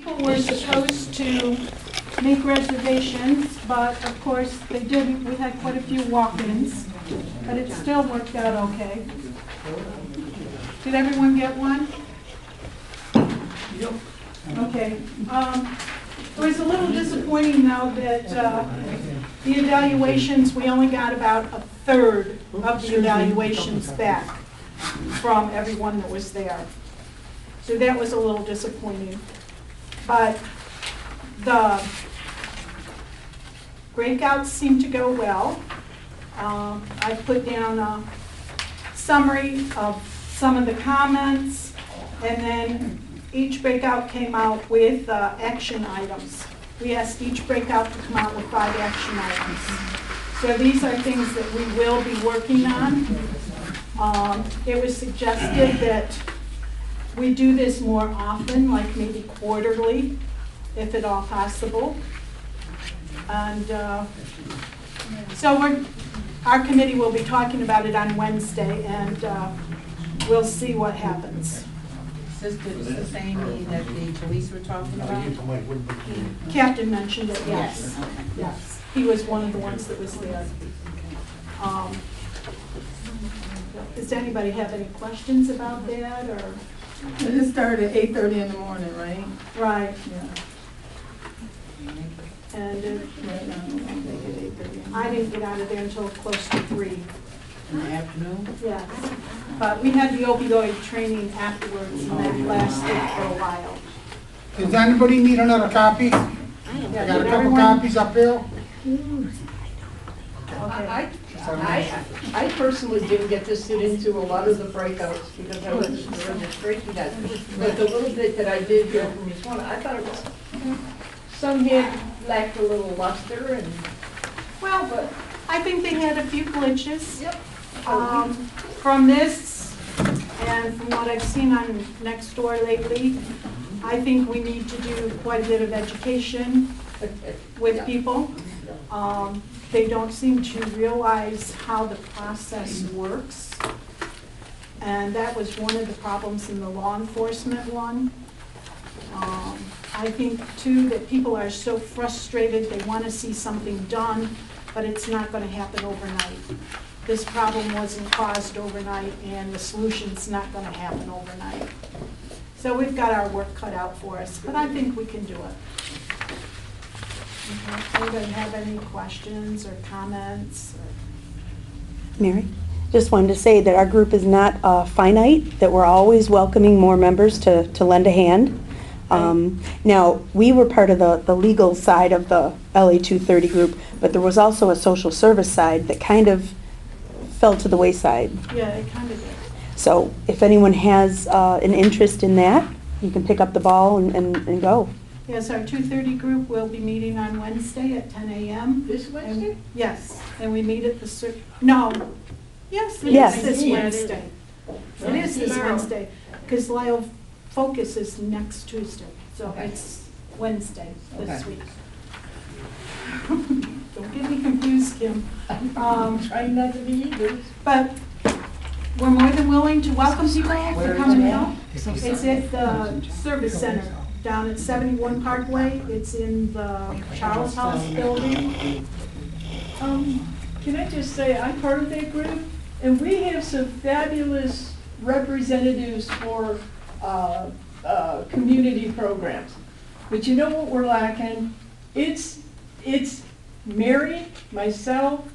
people were supposed to make reservations, but of course they didn't. We had quite a few walk-ins, but it still worked out okay. Did everyone get one? Yep. Okay. It was a little disappointing though that the evaluations, we only got about a third of the evaluations back from everyone that was there. So that was a little disappointing. But the breakouts seem to go well. I put down a summary of some of the comments, and then each breakout came out with action items. We asked each breakout to come out with 5 action items. So these are things that we will be working on. It was suggested that we do this more often, like maybe quarterly, if at all possible. And so our committee will be talking about it on Wednesday, and we'll see what happens. Is this the same meeting that the police were talking about? Captain mentioned it, yes. Okay. Yes, he was one of the ones that was there. Does anybody have any questions about that, or? It started at 8:30 in the morning, right? Right, Yeah. and Right now, I'll make it 8:30. I didn't get out of there until close to 3. In the afternoon? Yes, but we had the opioid training afterwards, and that lasted for a while. Does anybody need another copy? I got Yeah, a did couple everyone- copies up here. Okay. I personally didn't get to sit into a lot of the breakouts because I wasn't the registration desk. But the little bit that I did hear from each one, I thought it was, some had lacked a little luster and, Well, but, I think they had a few glitches. yep. From this, and from what I've seen on Nextdoor lately, I think we need to do quite a bit of education with people. They don't seem to realize how the process works. And that was one of the problems in the law enforcement one. I think too that people are so frustrated, they want to see something done, but it's not going to happen overnight. This problem wasn't caused overnight, and the solution's not going to happen overnight. So we've got our work cut out for us, but I think we can do it. Okay. Anybody have any questions or comments? Mary, just wanted to say that our group is not finite, that we're always welcoming more members to lend a hand. Now, we were part of the legal side of the LA 230 group, but there was also a social service side that kind of fell to the wayside. Yeah, it kind of did. So if anyone has an interest in that, you can pick up the ball and go. Yes, our 230 group will be meeting on Wednesday at 10 a.m. This Wednesday? Yes, and we meet at the, no, yes, it Yes. is this Yeah. Wednesday. It is this Tomorrow. Wednesday, because Lyle Focus is next Tuesday, so Okay. it's Wednesday this Okay. week. Don't get me confused, Kim. Trying not to be either. But we're more than willing to welcome people Where to is come and it help. at? It's at the service center down at 71 Parkway. It's in the Charles House building. Can I just say, I'm part of that group, and we have some fabulous representatives for community programs. But you know what we're lacking? It's Mary, myself,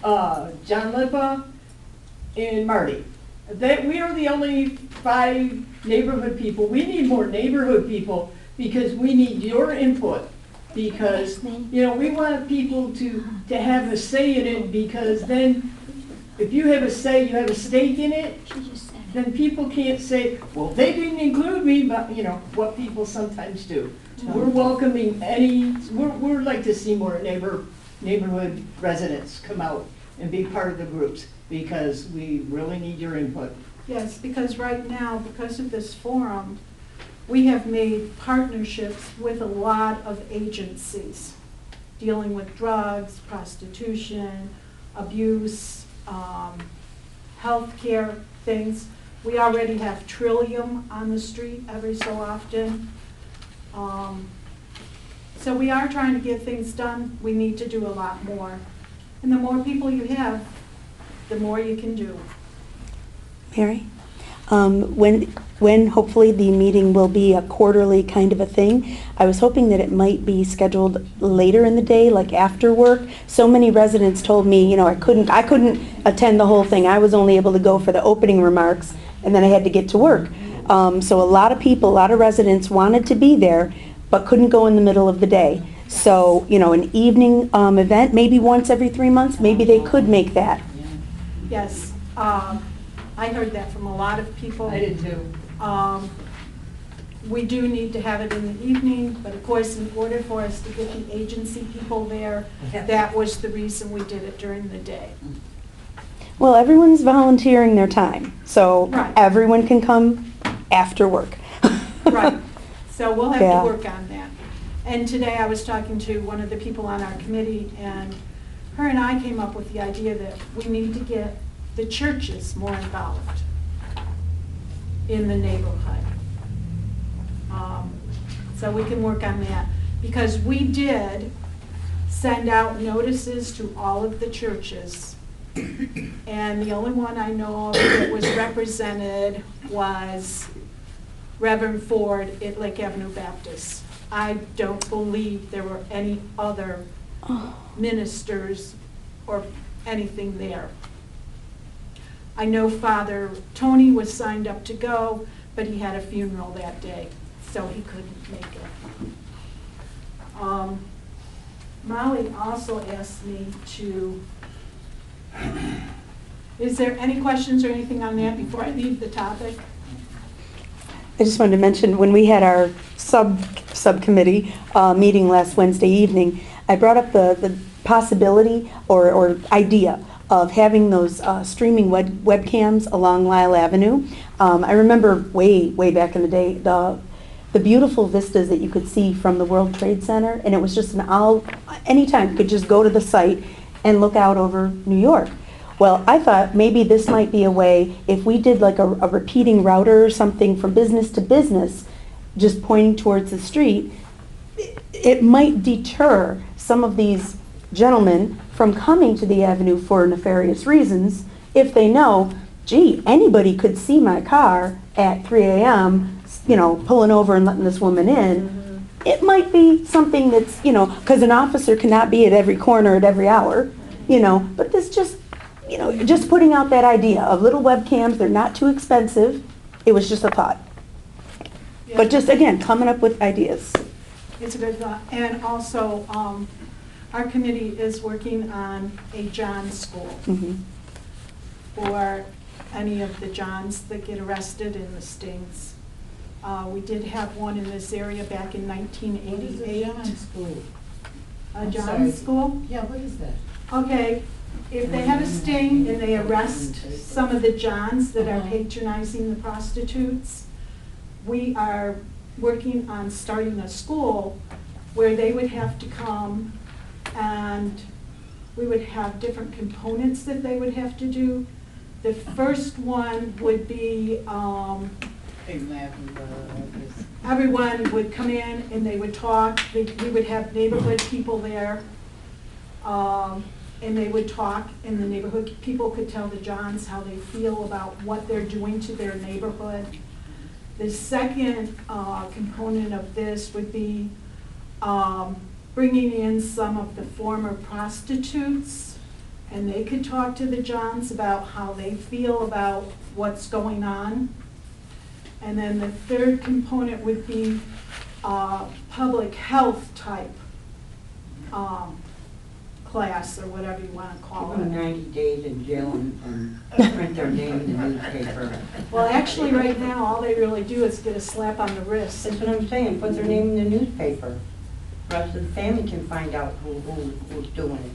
John Lipa, and Marty. That we are the only 5 neighborhood people. We need more neighborhood people because we need your input. Because, you know, we want people to have a say in it, because then if you have a say, you have a stake in it, then people can't say, well, they didn't include me, but, you know, what people sometimes do. We're welcoming we'd like to see more neighborhood residents come out and be part of the groups, because we really need your input. Yes, because right now, because of this forum, we have made partnerships with a lot of agencies dealing with drugs, prostitution, abuse, healthcare things. We already have Trillium on the street every so often. So we are trying to get things done. We need to do a lot more. And the more people you have, the more you can do. Mary? When hopefully the meeting will be a quarterly kind of a thing, I was hoping that it might be scheduled later in the day, like after work. So many residents told me, I couldn't attend the whole thing. I was only able to go for the opening remarks, and then I had to get to work. So a lot of people, a lot of residents wanted to be there, but couldn't go in the middle of the day. So, an evening event, maybe once every 3 months, maybe they could make that. Yes, I heard that from a lot of people. I did too. We do need to have it in the evening, but of course, in order for us to get the agency people there, that was the reason we did it during the day. Well, everyone's volunteering their time, so Right. everyone can come after work. Right, so we'll have Yeah. to work on that. And today I was talking to one of the people on our committee, and her and I came up with the idea that we need to get the churches more involved in the neighborhood. So we can work on that, because we did send out notices to all of the churches, and the only one I know of that was represented was Reverend Ford at Lake Avenue Baptist. I don't believe there were any other ministers or anything there. I know Father Tony was signed up to go, but he had a funeral that day, so he couldn't make it. Molly also asked me to, is there any questions or anything on that before I leave the topic? I just wanted to mention, when we had our subcommittee meeting last Wednesday evening, I brought up the possibility or idea of having those streaming webcams along Lyle Avenue. I remember way back in the day, the beautiful vistas that you could see from the World Trade Center, and it was just anytime you could just go to the site and look out over New York. Well, I thought maybe this might be a way, if we did like a repeating router or something from business to business, just pointing towards the street, it might deter some of these gentlemen from coming to the avenue for nefarious reasons if they know, gee, anybody could see my car at 3 a.m., pulling over and letting this woman in. It might be something that's, because an officer cannot be at every corner at every hour, but this just putting out that idea of little webcams. They're not too expensive. It was just a thought. Yeah. But just, again, coming up with ideas. It's a good thought. And also, our committee is working on a John school Mhm. for any of the Johns that get arrested in the stings. We did have one in this area back in 1988. A I'm John sorry. school? Yeah, what is that? Okay, if they have a sting and they arrest some of the Johns that are patronizing the prostitutes, we are working on starting a school where they would have to come, and we would have different components that they would have to do. The first one would be, everyone would come in and they would talk. We would have neighborhood people there, and they would talk, and the neighborhood people could tell the Johns how they feel about what they're doing to their neighborhood. The second component of this would be bringing in some of the former prostitutes, and they could talk to the Johns about how they feel about what's going on. And then the third component would be public health type class, or whatever you want to call Give them it. 90 days in jail and print their name in the newspaper. Well, actually, right now, all they really do is get a slap on the wrist. That's what I'm saying, put their name in the newspaper. The rest of the family can find out who's doing it.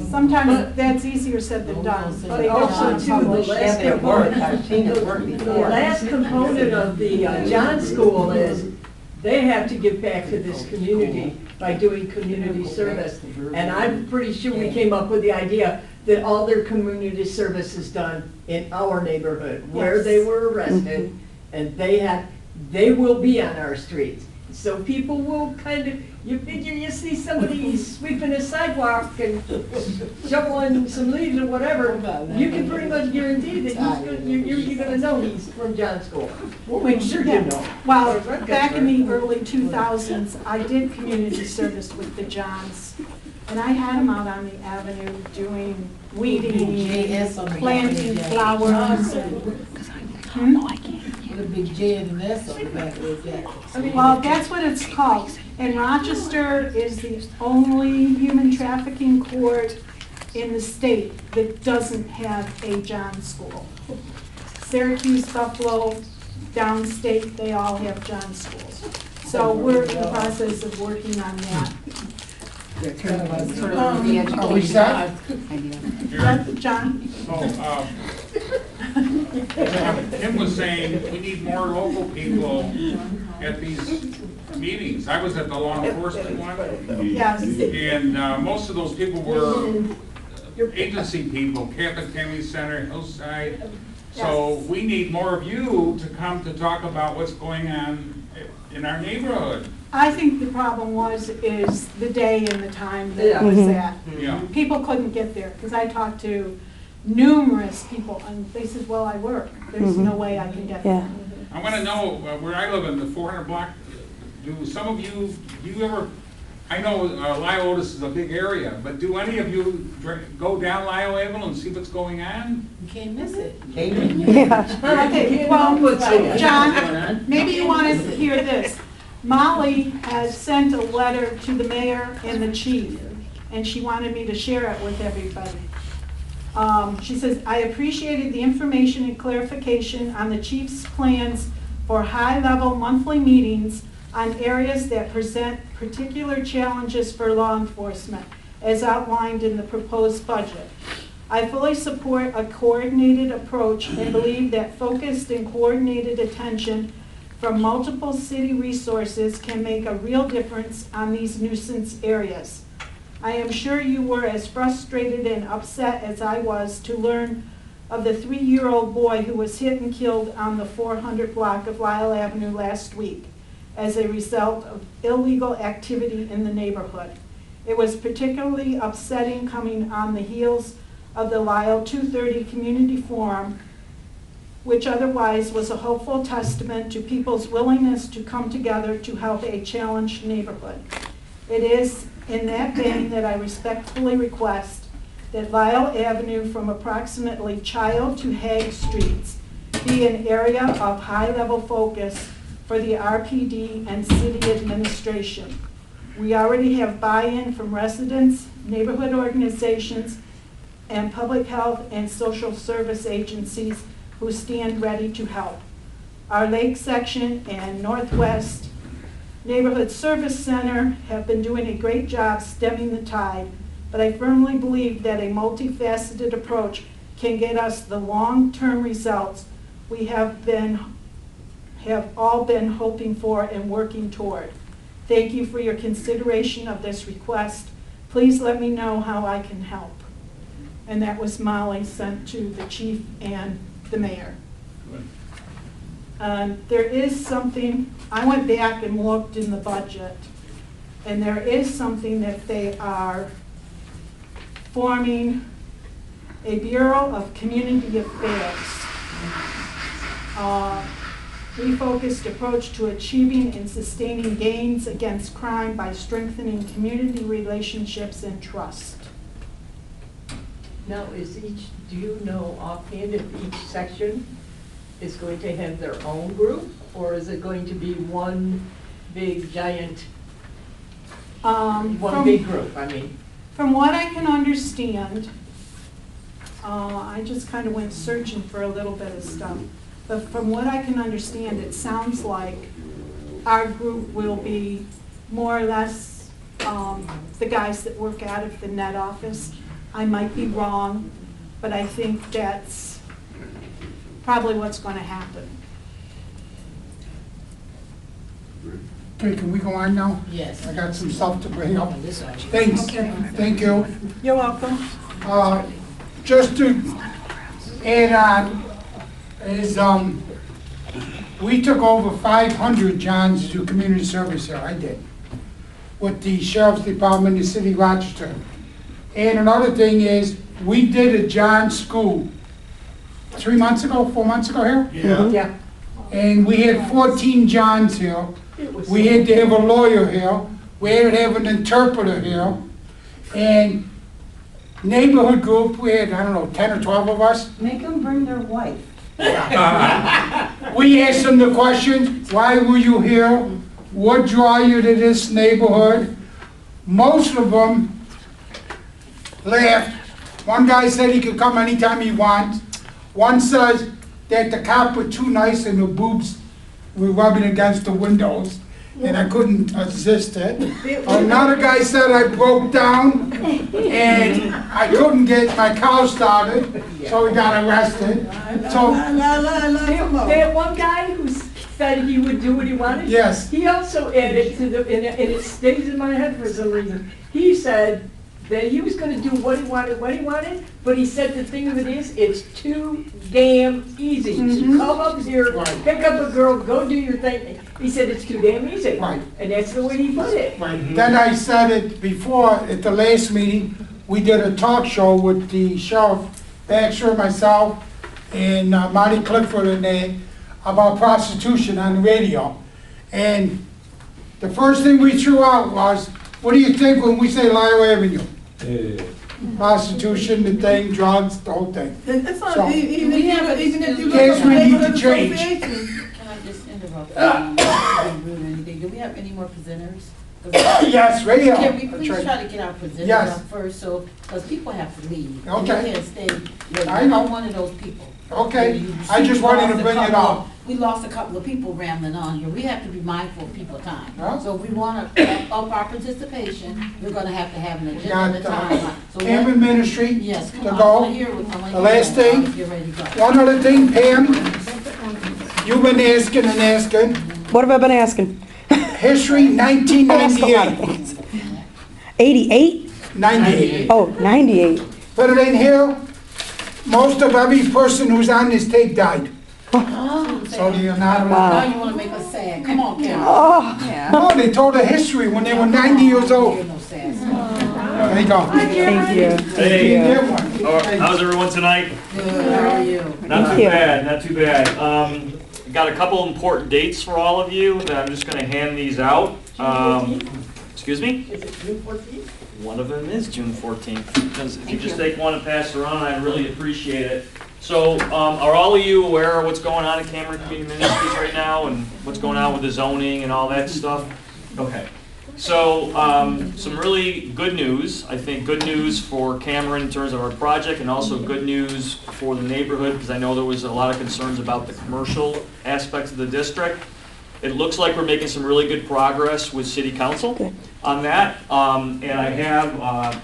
Sometimes that's easier said than done. But They don't also want to too, the publish. last Yeah, but it works. component, I've seen it work the before. last component of the John School is they have to give back to this community by doing community service. And I'm pretty sure we came up with the idea that all their community service is done in our neighborhood, where Yes. they were arrested, and they will be on our streets. So people will kind of, you figure you see somebody sweeping a sidewalk and shoveling some leaves or whatever, you can pretty much guarantee that you're gonna know he's from John's school. We'll make sure you know. Well, back in the early 2000s, I did community service with the Johns. And I had them out on the avenue doing weeding, JS on the planting avenue. flowers. Hmm? With a big J and an S on the back of it, yeah. Well, that's what it's called. And Rochester is the only human trafficking court in the state that doesn't have a John school. Syracuse, Buffalo, downstate, they all have John schools. So we're in the process of working on that. Are we set? John? Tim was saying we need more local people at these meetings. I was at the law enforcement one, Yes. and most of those people were agency people, Catholic Family Center, Hillside. So we need more of you to come to talk about what's going on in our neighborhood. I think the problem is the day and the time that it was at. Yeah. People couldn't get there, because I talked to numerous people, and they said, well, I work, there's no way I can get Yeah. there. I want to know where I live in the 400 block. Do some of you, do you ever? I know Lyle Otis is a big area, but do any of you go down Lyle Avenue and see what's going on? You can't miss it. Yeah. Okay, well, John, maybe you want to hear this. Molly has sent a letter to the mayor and the chief, and she wanted me to share it with everybody. She says, I appreciated the information and clarification on the chief's plans for high-level monthly meetings on areas that present particular challenges for law enforcement, as outlined in the proposed budget. I fully support a coordinated approach and believe that focused and coordinated attention from multiple city resources can make a real difference on these nuisance areas. I am sure you were as frustrated and upset as I was to learn of the 3-year-old boy who was hit and killed on the 400 block of Lyle Avenue last week as a result of illegal activity in the neighborhood. It was particularly upsetting coming on the heels of the Lyle 230 Community Forum, which otherwise was a hopeful testament to people's willingness to come together to help a challenged neighborhood. It is in that vein that I respectfully request that Lyle Avenue from approximately Child to Hague Streets be an area of high-level focus for the RPD and city administration. We already have buy-in from residents, neighborhood organizations, and public health and social service agencies who stand ready to help. Our Lake Section and Northwest Neighborhood Service Center have been doing a great job stemming the tide, but I firmly believe that a multifaceted approach can get us the long-term results we have all been hoping for and working toward. Thank you for your consideration of this request. Please let me know how I can help. And that was Molly sent to the chief and the mayor. There is something, I went back and looked in the budget, and there is something that they are forming a Bureau of Community Affairs. Refocused approach to achieving and sustaining gains against crime by strengthening community relationships and trust. Now, do you know offhand if each section is going to have their own group, or is it going to be one big giant, big group, I mean? From what I can understand, I just kind of went searching for a little bit of stuff, but from what I can understand, it sounds like our group will be more or less the guys that work out of the net office. I might be wrong, but I think that's probably what's going to happen. Okay, can we go on now? Yes. I got some stuff to bring up. This one. Thanks, thank you. You're welcome. Just to add on, is we took over 500 Johns to do community service here, I did, with the Sheriff's Department in the city of Rochester. And another thing is, we did a John school 3 months ago, 4 months ago here? Yeah. And we had 14 Johns here. We had to have a lawyer here. We had to have an interpreter here. And neighborhood group, we had, I don't know, 10 or 12 of us. Make them bring their wife. We asked them the question, why were you here? What draw you to this neighborhood? Most of them laughed. One guy said he could come anytime he wants. One says that the cop was too nice and the boobs were rubbing against the windows, and I couldn't resist it. Another guy said I broke down and I couldn't get my car started, so he got arrested. So, That one guy who said he would do what he wanted? yes, He also added to the, and it stays in my head for some reason, he said that he was gonna do what he wanted, when he wanted, but he said the thing of it is, it's too damn easy to come up here, Right. pick up a girl, go do your thing. He said it's too damn easy. Right. And that's the way he put it. Then I said it before, at the last meeting, we did a talk show with the sheriff, Baxter, myself, and Marty Clifford and they, about prostitution on the radio. And the first thing we threw out was, what do you think when we say Lyra Avenue? Prostitution, the thing, drugs, the whole thing. It's So- not, even if you look Yes, at we need to neighborhood change. associations. Can I just interrupt? Not being rude or anything. Do we have any more presenters? 'Cause Yes, radio. Can we That's please right. try to get our presenters Yes. up first, so, because people have to leave. And Okay. you can't stay. I know. I'm one of those people. Okay, You I see, just we wanted lost to a bring it couple up. of- We lost a couple of people rambling on here. We have to be mindful of people's time. Yeah. So if we want to up our participation, we're going to have an We agenda and a got timeline. So Hammond Ministry yes, to come on, I go. want to hear what, I want The last to hear thing- what, get ready to go. One other thing, Pam, you've been asking and asking. What have I been asking? History, I asked a lot of 1998. things. 88? 98. Oh, 98. Put it in here. Most of every person who's on this tape died. So you're not, Wow. Now you want to make us sad. Come on, Karen. Oh, no, they told a history when they were 90 years old. Hear no sad stuff. There you go. thank you. Hey, Get one. how's everyone tonight? Good, how are you? Not Thank too you. bad, not too bad. Got a couple important dates for all of you that I'm just gonna hand these out. Excuse me? Is it June 14th? One of them is June 14th, because if you just take one and pass it around, I'd really appreciate it. So, are all of you aware of what's going on in Cameron Community Ministries right now, and what's going on with the zoning and all that stuff? Okay. So, some really good news, I think good news for Cameron in terms of our project, and also good news for the neighborhood, because I know there was a lot of concerns about the commercial aspects of the district. It looks like we're making some really good progress with city council Good. on that. And I have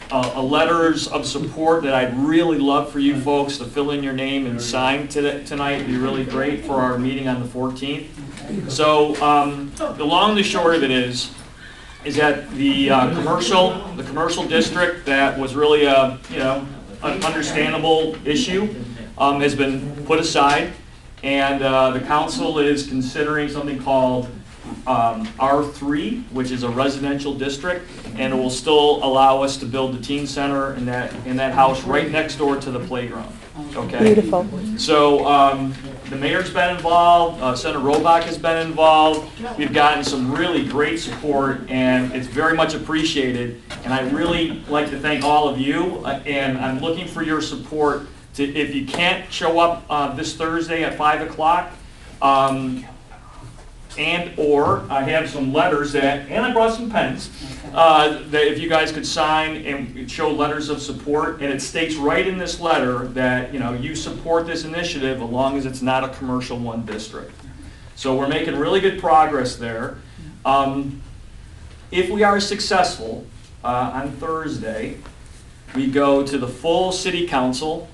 a letters of support that I'd really love for you folks to fill in your name and sign tonight. It'd be really great for our meeting on the 14th. So the long and the short of it is that the commercial district that was really a an understandable issue has been put aside. And the council is considering something called R3, which is a residential district, and it will still allow us to build the teen center in that house right next door to the playground. Okay. Beautiful. So the mayor's been involved, Senator Robach has been involved. We've gotten some really great support, and it's very much appreciated. And I really like to thank all of you, and I'm looking for your support. If you can't show up this Thursday at 5 o'clock, and/or I have some letters and I brought some pens, that if you guys could sign and show letters of support, and it states right in this letter that, you support this initiative as long as it's not a commercial one district. So we're making really good progress there. If we are successful, on Thursday, we go to the full city council,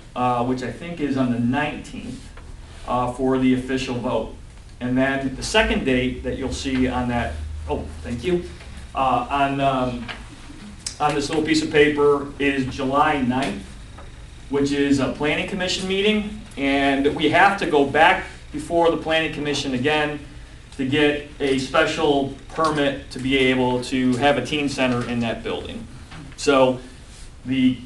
which I think is on the 19th, for the official vote. And then the second date that you'll see on that, oh, thank you, on this little piece of paper is July 9th, which is a planning commission meeting. And we have to go back before the planning commission again to get a special permit to be able to have a teen center in that building. So the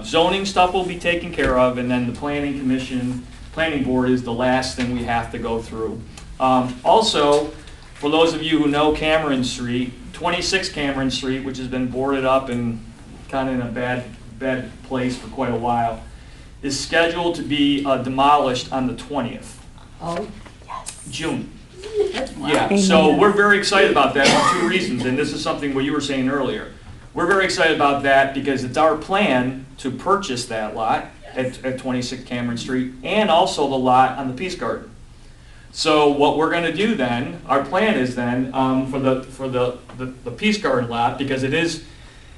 zoning stuff will be taken care of, and then the planning commission, planning board is the last thing we have to go through. Also, for those of you who know Cameron Street, 26 Cameron Street, which has been boarded up and kind of in a bad place for quite a while, is scheduled to be demolished on the 20th, Oh, June. wow. Yeah, so we're very excited about that for two reasons, and this is something what you were saying earlier. We're very excited about that because it's our plan to purchase that lot at 26 Cameron Street and also the lot on the Peace Garden. So what we're gonna do then, our plan is then, for the Peace Garden lot, because it is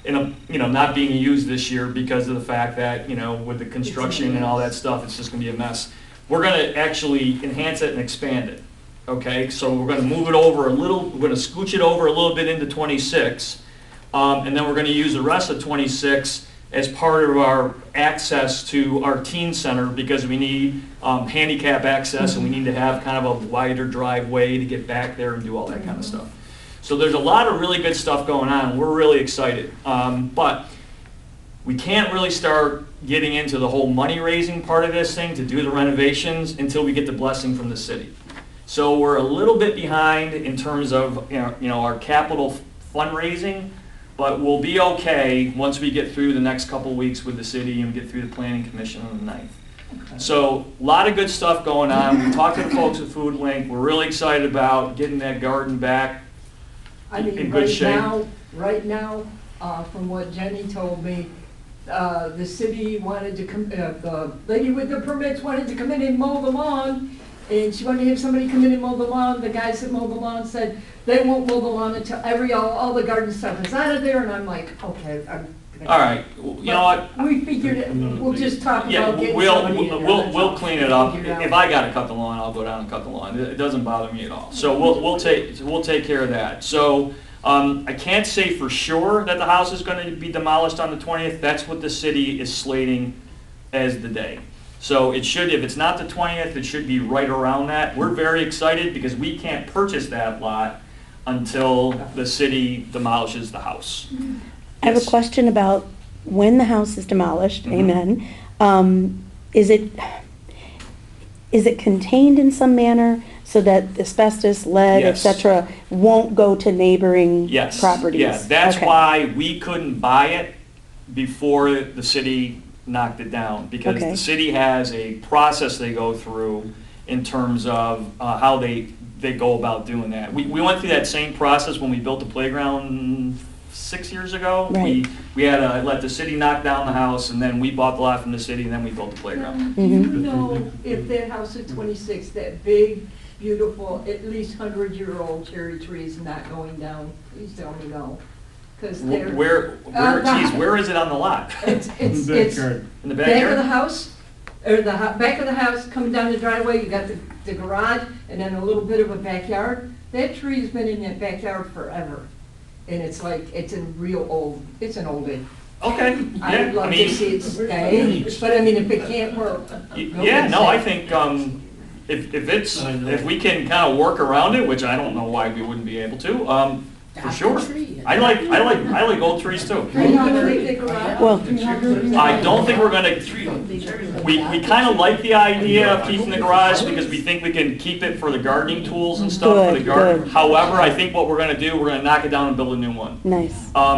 not being used this year because of the fact that, with the construction and all that stuff, it's just gonna be a mess. We're gonna actually enhance it and expand it, okay? So we're gonna move it over we're gonna scooch it over a little bit into 26, and then we're gonna use the rest of 26 as part of our access to our teen center because we need handicap access and we need to have kind of a wider driveway to get back there and do all that kind of stuff. So there's a lot of really good stuff going on. We're really excited. But we can't really start getting into the whole money raising part of this thing to do the renovations until we get the blessing from the city. So we're a little bit behind in terms of our capital fundraising, but we'll be okay once we get through the next couple weeks with the city and get through the planning commission on the 9th. So a lot of good stuff going on. We talked to the folks at Food Link. We're really excited about getting that garden back I mean, in good shape. Right now, from what Jenny told me, the city wanted to come, the lady with the permits wanted to come in and mow the lawn, and she wanted to have somebody come in and mow the lawn. The guys that mow the lawn said they won't mow the lawn until all the garden stuff is out of there, and I'm like, okay, I'm gonna. All right, you know what? We figured it, we'll just talk Yeah, about getting somebody in there. That's we'll all. clean it up. Figure it out. If I gotta cut the lawn, I'll go down and cut the lawn. It doesn't bother me at all. So we'll take care of that. So I can't say for sure that the house is going to be demolished on the 20th. That's what the city is slating as the day. So it should, if it's not the 20th, it should be right around that. We're very excited because we can't purchase that lot until the city demolishes the house. I have a Yes. question about when the house is demolished, Mhm. amen. Is it contained in some manner so that asbestos, lead, et Yes. cetera, won't go to neighboring Yes. properties? Yeah, that's Okay. why we couldn't buy it before the city knocked it down. Because Okay. the city has a process they go through in terms of how they go about doing that. We went through that same process when we built the playground 6 years ago. Right. We had to let the city knock down the house, and then we bought the lot from the city, and then we built the playground. Do you Mhm. know if that house at 26, that big, beautiful, at least 100-year-old cherry tree is not going down? Please tell me no. Because they're, Where is it on the lot? it's In the back of the backyard? house, or the back of the house, coming down the driveway, you got the garage, and then a little bit of a backyard. That tree's been in that backyard forever. And it's like, it's an old one. Okay, I'd yeah, love I to mean, see it stay, but I mean, if it can't work. yeah, no, I think, if we can kind of work around it, which I don't know why we wouldn't be able to, for sure. I like old trees too. Well, I don't think we're gonna, we kind of like the idea of keeping the garage because we think we can keep it for the gardening tools and stuff for the Good, garden. good. However, I think what we're gonna do, we're gonna knock it down and build a new one. nice.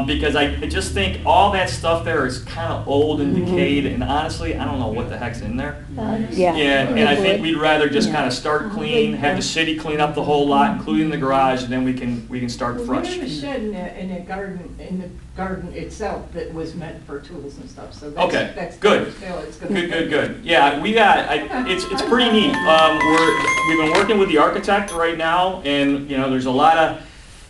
Because I just think all that stuff there is kind of old and decayed, and honestly, I don't know what the heck's in there. Yeah. And I think we'd rather just kind of start clean, have the city clean up the whole lot, including the garage, and then we can start We fresh. have a shed in the garden itself that was meant for tools and stuff, so Okay, that's. good. Still, it's gonna. Good. Yeah, it's pretty neat. We've been working with the architect right now, and, there's a lot of,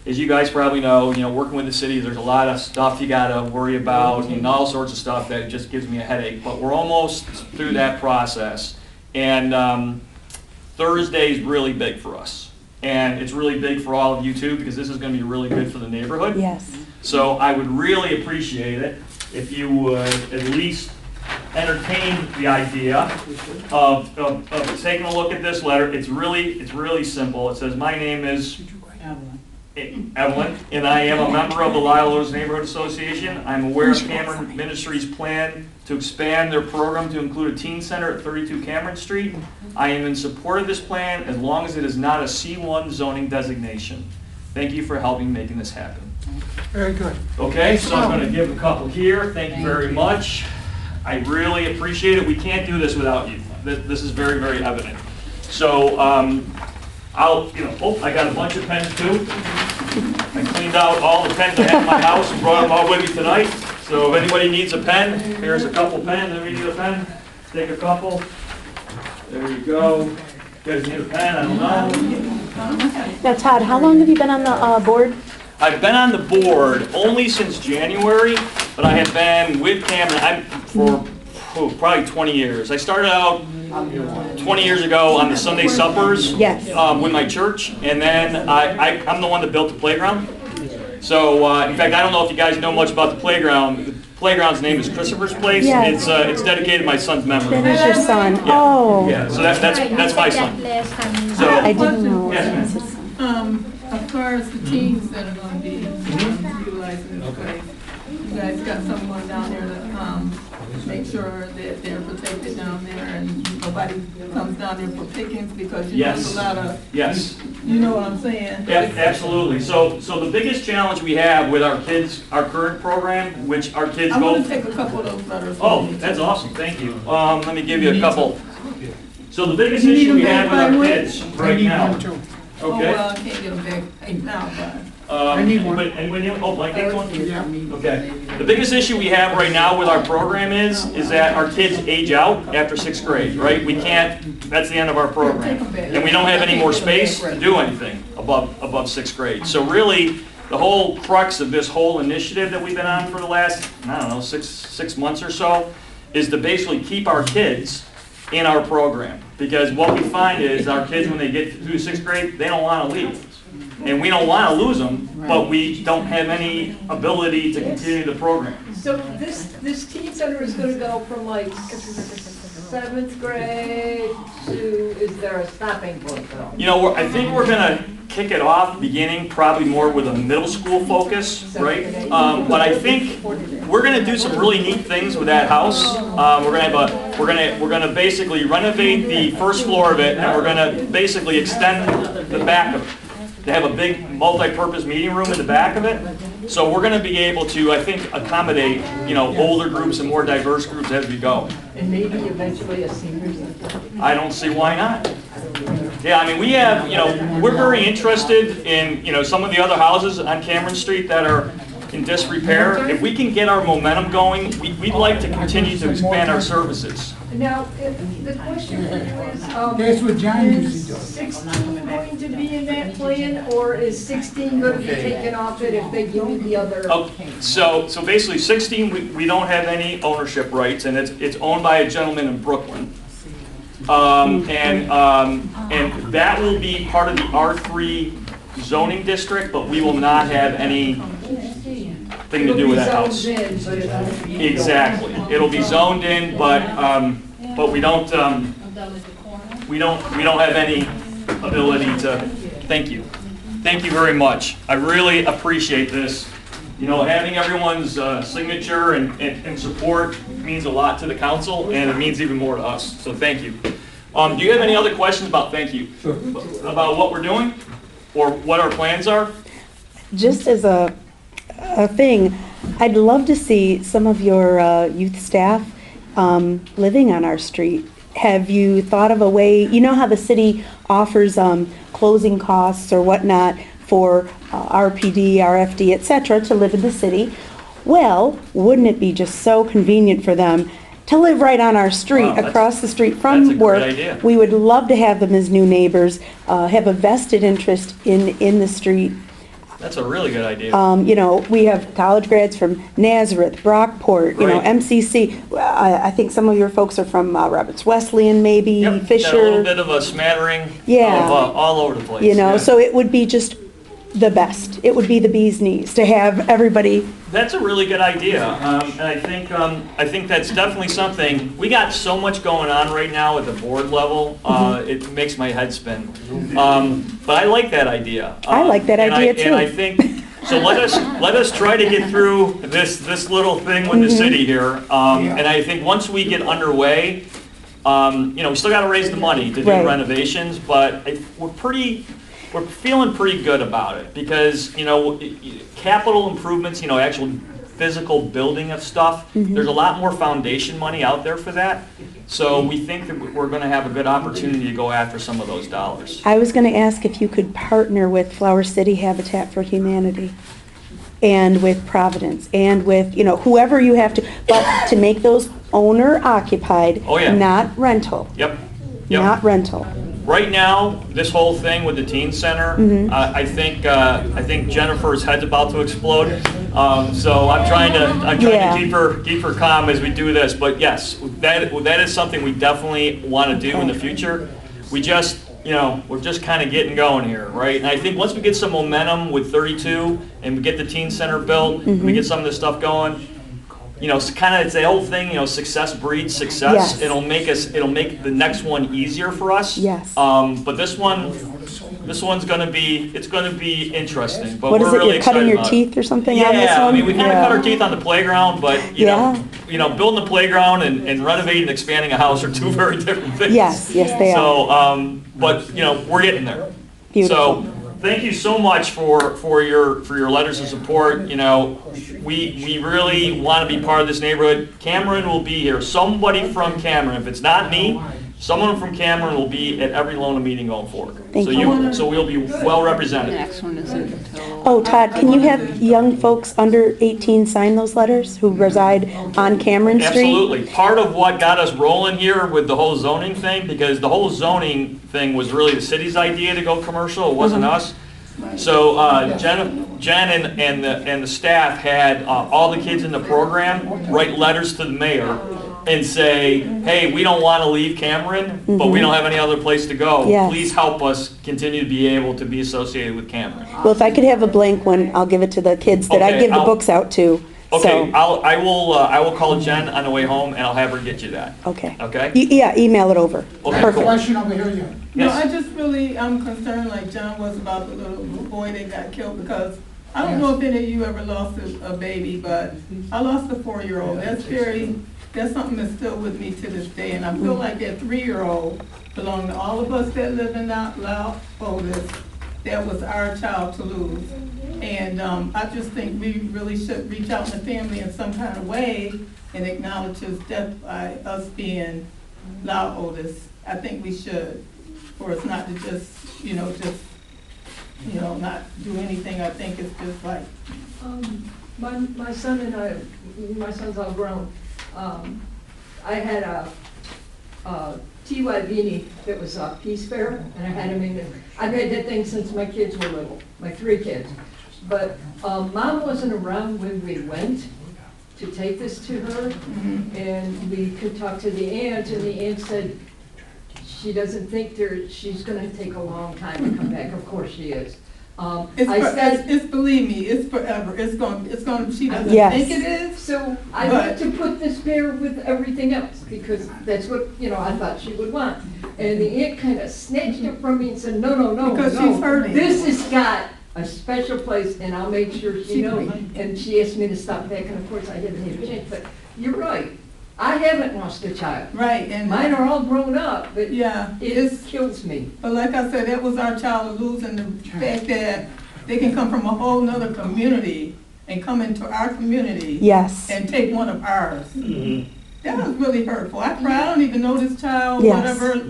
as you guys probably know, working with the city, there's a lot of stuff you gotta worry about, and all sorts of stuff that just gives me a headache, but we're almost through that process. And Thursday's really big for us. And it's really big for all of you too, because this is gonna be really good for the neighborhood. Yes. So I would really appreciate it if you would at least entertained the idea of taking a look at this letter. It's really simple. It says, my name is Evelyn, and I am a member of the Lila's Neighborhood Association. I'm aware of Cameron Ministries' plan to expand their program to include a teen center at 32 Cameron Street. I am in support of this plan as long as it is not a C1 zoning designation. Thank you for helping making this happen. Very good. Okay, so I'm going to give a couple here. Thank you very much. I really appreciate it. We can't do this without you. This is very, very evident. So I got a bunch of pens too. I cleaned out all the pens I had in my house and brought them all with me tonight. So if anybody needs a pen, here's a couple pens. If you need a pen, take a couple. There you go. You guys need a pen? I don't know. Now, Todd, how long have you been on the board? I've been on the board only since January, but I have been with Cameron for probably 20 years. I started out 20 years ago on the Sunday suppers with my church, and then I'm the one that built the playground. So, in fact, I don't know if you guys know much about the playground. The playground's name is Christopher's Place. Yes. It's dedicated to my son's memory. That is your son. Yeah. Oh. Yeah, so that's my son. So, I didn't know. Yes, As far as the teens that are gonna be utilizing this place, you guys got someone down there to, make sure that they're protected down there and nobody comes down there for pickings because you know there's a lot of, you know what I'm saying? Yeah, absolutely. So the biggest challenge we have with our kids, our current program, which our kids I'm go. gonna take a couple of those letters. Oh, that's awesome. Thank you. Let me give you a couple. So the biggest issue we have with our kids right now. Oh, Okay. well, I can't get them back right now, but. I need one. And when you, Mike, take one? Yeah. Okay. The biggest issue we have right now with our program is that our kids age out after 6th grade, right? We can't, that's the end of our program. And we don't have any more space to do anything above 6th grade. So really, the whole crux of this whole initiative that we've been on for the last, I don't know, six months or so, is to basically keep our kids in our program. Because what we find is our kids, when they get through 6th grade, they don't want to leave. And we don't want to lose them, but we don't have any ability to continue the program. So this teen center is gonna go from like 7th grade to, is there a stopping point though? You know, I think we're going to kick it off beginning probably more with a middle school focus, right? But I think we're going to do some really neat things with that house. We're going to basically renovate the first floor of it, and we're going to basically extend the back of it. They have a big multi-purpose meeting room in the back of it. So we're going to be able to, I think, accommodate, older groups and more diverse groups as we go. And maybe eventually a senior center? I don't see why not. Yeah, I mean, we have, we're very interested in, some of the other houses on Cameron Street that are in disrepair. If we can get our momentum going, we'd like to continue to expand our services. Now, the question for you is, That's what John usually does. 16 going to be in that plan, or is 16 going to be taken off it if they give me the other? Okay, so basically 16, we don't have any ownership rights, and it's owned by a gentleman in Brooklyn. And that will be part of the R3 zoning district, but we will not have anything to do with that house. Exactly. It'll be zoned in, but we don't have any ability to. Thank you. Thank you very much. I really appreciate this. Having everyone's signature and support means a lot to the council, and it means even more to us. So thank you. Do you have any other questions about thank you? Sure. About what we're doing or what our plans are? Just as a thing, I'd love to see some of your youth staff living on our street. Have you thought of a way, how the city offers closing costs or whatnot for RPD, RFD, et cetera, to live in the city? Well, wouldn't it be just so convenient for them to live right on our street, across the street from work? That's a great idea. We would love to have them as new neighbors, have a vested interest in the street. That's a really good idea. We have college grads from Nazareth, Brockport, Right. MCC. I think some of your folks are from Roberts Wesleyan, maybe, Yep, Fisher. got a little bit of a smattering Yeah. of all over the place. Yeah. So it would be just the best. It would be the bee's knees to have everybody. That's a really good idea, and I think that's definitely something. We got so much going on right now at the board level. It makes my head spin. But I like that idea. I like that idea too. And I think so. Let us try to get through this little thing with the city here. And I think once we get underway, we still got to raise the money to do Right. renovations, but we're feeling pretty good about it because, capital improvements, actual physical building of stuff, there's a lot more foundation money out there for that. So we think that we're going to have a good opportunity to go after some of those dollars. I was going to ask if you could partner with Flower City Habitat for Humanity and with Providence and with, whoever you have to, but to make those owner occupied, Oh, yeah. not rental, Yep. not rental. Right now, this whole thing with the teen center, I think Jennifer's head's about to explode. So I'm trying to keep her calm as we do this. But yes, that is something we definitely want to do in the future. We just, we're just kind of getting going here, right? And I think once we get some momentum with 32 and we get the teen center built, and we get some of this stuff going. It's the whole thing, success breeds success. Yes. It'll make the next one easier for us. Yes. But this one's gonna be interesting. But What is we're it, really you're cutting excited your about it. teeth or something on this Yeah, one? we kind of cut our teeth on the playground, but Yeah. building the playground and renovating and expanding a house are two very different things. Yes, they are. So, but we're getting there. Beautiful. So, thank you so much for your letters of support. We really want to be part of this neighborhood. Cameron will be here. Somebody from Cameron. If it's not me, someone from Cameron will be at every LONA meeting going forward. Thank you. So we'll be well represented. Oh, Todd, can you have young folks under 18 sign those letters who reside on Cameron Street? Absolutely. Part of what got us rolling here with the whole zoning thing, because the whole zoning thing was really the city's idea to go commercial, it wasn't us. So Jen and the staff had all the kids in the program write letters to the mayor and say, hey, we don't want to leave Cameron, but we don't have any other place to go. Yes. Please help us continue to be able to be associated with Cameron. Well, if I could have a blank one, I'll give it to the kids that I Okay, give the I'll- books out to. Okay, So, I will call Jen on the way home and I'll have her get you that. okay. Okay? Yeah, email it over. Okay, Perfect. Question over here, yeah. No, Yes. I just really, I'm concerned like John was about the little boy that got killed because I don't know if any of you ever lost a baby, but I lost a 4-year-old. That's something that's still with me to this day. And I feel like that 3-year-old belonged to all of us that live in Loud Otis. That was our child to lose. And I just think we really should reach out to the family in some kind of way and acknowledge his death by us being Loud Otis. I think we should, for us not to just not do anything. I think it's just like, My son and I, my son's all grown. I had a T.Y. Beanie that was a Peace Fair, and I had him in the, I've had that thing since my kids were little, my 3 kids. But Mom wasn't around when we went to take this to her, and we could talk to the aunt, and the aunt said she doesn't think she's gonna take a long time to come back. Of course she is. it's believe me, it's forever. It's going, she doesn't Yes. think it is. So I But- went to put this pair with everything else, because that's what, I thought she would want. And the aunt kind of snatched it from me and said, no, no, no, Because no. she's hurting. This has got a special place, and I'll make sure she knows. And she asked me to stop back, and of course I haven't had a chance, but you're right. I haven't lost a child. Right, and Mine are all grown up, but yeah, it kills me. but like I said, that was our child to lose, and the fact that they can come from a whole nother community and come into our community Yes. and take one of ours. That was really hurtful. I cried. I don't even know this child, Yes. whatever,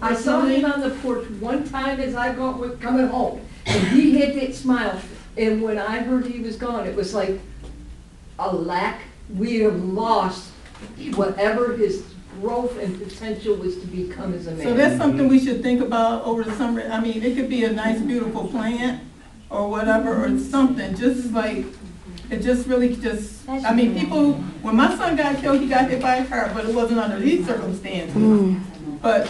I saw personally. him on the porch one time as I was coming home, and he had that smile. And when I heard he was gone, it was like a lack. We have lost whatever his growth and potential was to become as a man. So that's something we should think about over the summer. I mean, it could be a nice, beautiful plant or whatever, or something, just like, it just really I mean, people, when my son got killed, he got hit by a car, but it wasn't under these circumstances. But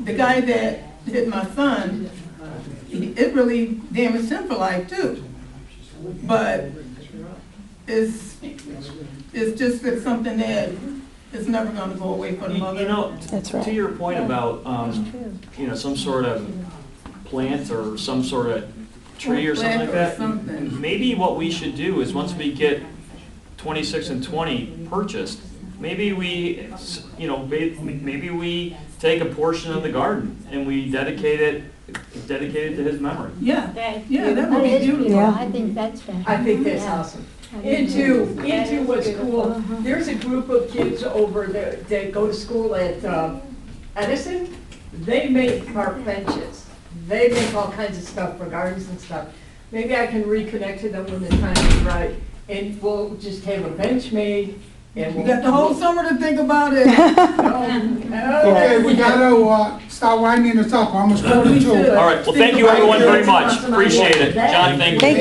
the guy that hit my son, it really damaged him for life too. But it's just that something that is never gonna go away for the mother. You know, That's right. to your point about, you know, some sort of plant or some sort of tree or something like Plant or that. something. Maybe what we should do is once we get 26 and 20 purchased, maybe we, you know, maybe we take a portion of the garden and we dedicate it to his memory. Yeah, yeah, that would be beautiful. Yeah. I think that's fantastic. I think that's awesome. Into what's cool, there's a group of kids over there that go to school at Edison. They make park benches. They make all kinds of stuff for gardens and stuff. Maybe I can reconnect to them when the time is right, and we'll just have a bench made, and You we'll. got the whole summer to think about it. Okay, we gotta, start winding this up, almost Oh, we 42. should. All right, well, thank you everyone very much. Appreciate it. John, thank you. Thank